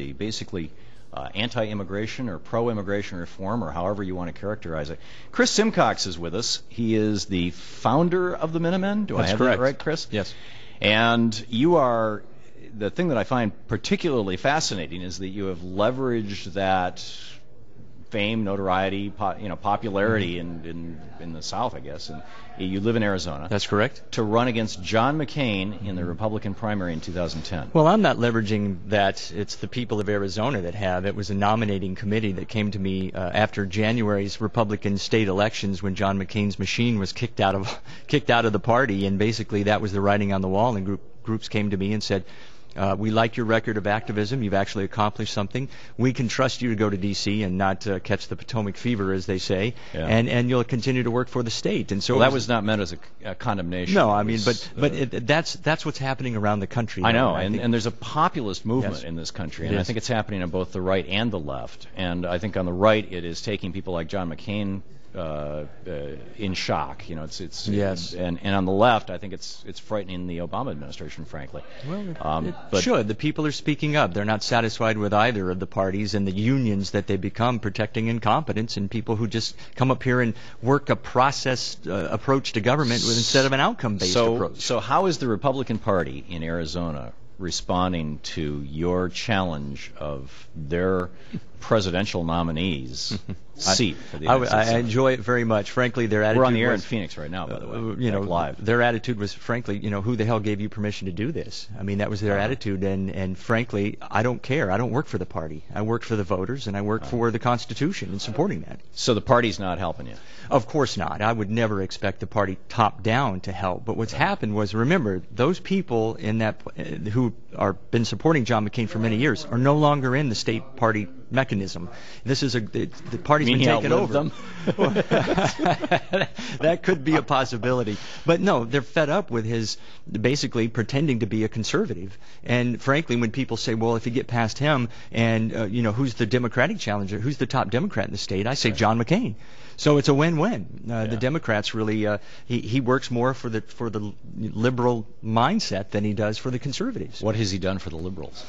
the basically anti-immigration or pro-immigration reform, or however you want to characterize it. Chris Simcox is with us. He is the founder of the Minutemen. Do I have that right, Chris? Yes. And you are, the thing that I find particularly fascinating is that you have leveraged that fame, notoriety, popularity in the South, I guess, and you live in Arizona. That's correct. To run against John McCain in the Republican primary in 2010. Well, I'm not leveraging that. It's the people of Arizona that have. It was a nominating committee that came to me after January's Republican state elections, when John McCain's machine was kicked out of the party, and basically that was the writing on the wall. And groups came to me and said, we like your record of activism. You've actually accomplished something. We can trust you to go to D.C. and not catch the Potomac fever, as they say, and you'll continue to work for the state. And so that was not meant as a condemnation. No, I mean, that's what's happening around the country. I know, and there's a populist movement in this country, and I think it's happening on both the right and the left. And I think on the right, it is taking people like John McCain in shock. And on the left, I think it's frightening the Obama administration, frankly. Well, it should. The people are speaking up. They're not satisfied with either of the parties and the unions that they become protecting incompetence and people who just come up here and work a process approach to government instead of an outcome-based approach. So how is the Republican Party in Arizona responding to your challenge of their presidential nominee's seat for the United States? I enjoy it very much. Frankly, their attitude We're on the air in Phoenix right now, by the way. Live. Their attitude was, frankly, who the hell gave you permission to do this? I mean, that was their attitude, and frankly, I don't care. I don't work for the party. I work for the voters, and I work for the Constitution and supporting that. So the party's not helping you? Of course not. I would never expect the party top down to help. But what's happened was, remember, those people in that who are been supporting John McCain for many years are no longer in the state party mechanism. This is the party's been taken over. Them? That could be a possibility. But no, they're fed up with his basically pretending to be a conservative. And frankly, when people say, well, if you get past him and who's the Democratic challenger, who's the top Democrat in the state, I say John McCain. So it's a win-win. The Democrats really he works more for the liberal mindset than he does for the conservatives. What has he done for the liberals?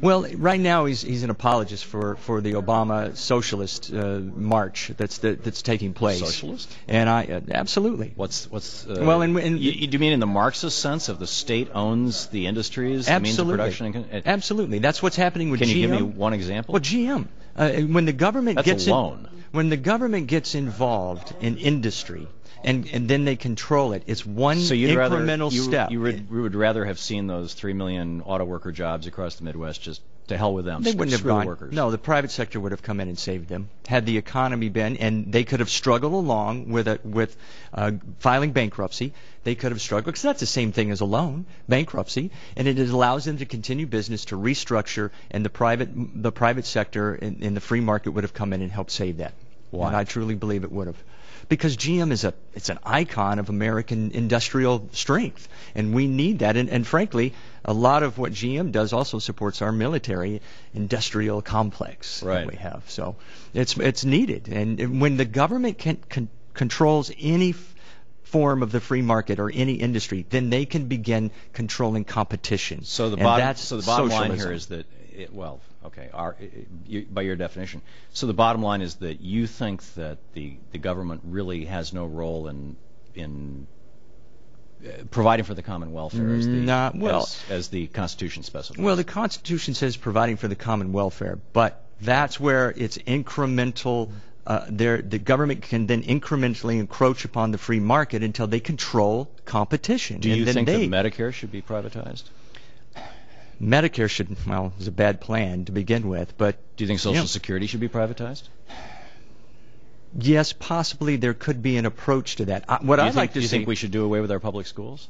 Well, right now he's an apologist for the Obama socialist march that's taking place. Socialist? And absolutely. What's well, and do you mean in the Marxist sense of the state owns the industries, absolutely. the means of production? Absolutely. That's what's happening with GM. Can you give me one example? Well, GM. When the government when the government gets involved in industry and then they control it, it's one incremental step. You would rather have seen those 3 million auto worker jobs across the Midwest just to hell with them. They wouldn't have gone. Workers. No, the private sector would have come in and saved them. Had the economy been, and they could have struggled along with filing bankruptcy. They could have struggled, because that's the same thing as a loan, bankruptcy, and it allows them to continue business, to restructure, and the private sector in the free market would have come in and helped save that. Why? And I truly believe it would have. Because GM it's an icon of American industrial strength, and we need that. And frankly, a lot of what GM does also supports our military industrial complex that we have. So it's needed. And when the government controls any form of the free market or any industry, then they can begin controlling competition. So the bottom line here is that, by your definition, so the bottom line is that you think that the government really has no role in providing for the common welfare as the Constitution specifies. Well, the Constitution says providing for the common welfare, but that's where it's incremental. The government can then incrementally encroach upon the free market until they control competition. Do you think that Medicare should be privatized? Medicare is a bad plan to begin with, but... Do you think Social Security should be privatized? Yes, possibly there could be an approach to that. Do you think we should do away with our public schools?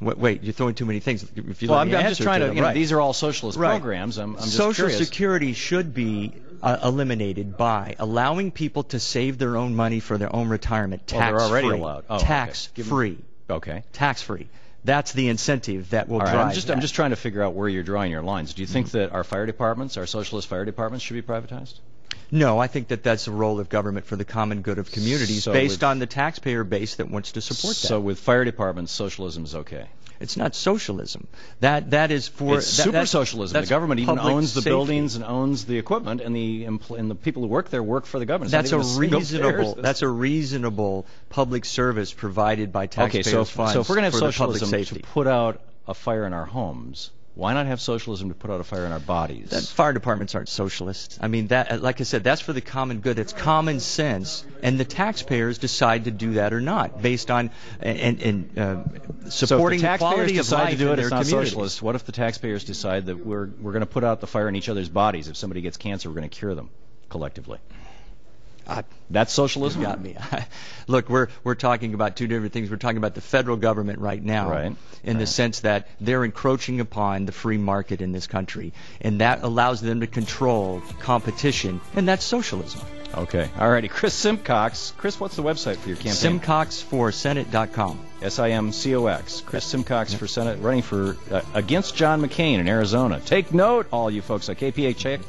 Wait, you're throwing too many things. I'm just trying to, these are all socialist programs. I'm just curious. Social Security should be eliminated by allowing people to save their own money for their own retirement, tax-free. They're already allowed. Oh, tax-free. Okay. Tax-free. That's the incentive that will drive that. I'm just trying to figure out where you're drawing your lines. Do you think that our fire departments, our socialist fire departments, should be privatized? No, I think that that's the role of government for the common good of communities based on the taxpayer base that wants to support that. So with fire departments, socialism is okay? It's not socialism. That is for it's super socialism. The government even owns the buildings and owns the equipment, and the people who work there work for the government. That's a reasonable public service provided by taxpayers' funds. So if we're going to have socialism to put out a fire in our homes, why not have socialism to put out a fire in our bodies? Fire departments aren't socialists. I mean, that, like I said, that's for the common good. It's common sense, and the taxpayers decide to do that or not, based on supporting the quality of life in their communities. Socialist. What if the taxpayers decide that we're going to put out the fire in each other's bodies? If somebody gets cancer, we're going to cure them collectively. That's socialism? You got me. Look, we're talking about two different things. We're talking about the federal government right now, in the sense that they're encroaching upon the free market in this country, and that allows them to control competition, and that's socialism. Okay. All righty. Chris Simcox. Chris, what's the website for your campaign? SimcoxForSenate.com. SIMCOX. Chris Simcox for Senate, running for against John McCain in Arizona. Take note, all you folks at KPHX,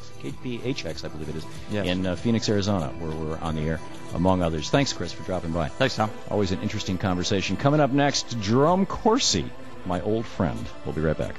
I believe it is, in Phoenix, Arizona, where we're on the air, among others. Thanks, Chris, for dropping by. Thanks, Tom. Always an interesting conversation. Coming up next, Jerome Corsi, my old friend. We'll be right back.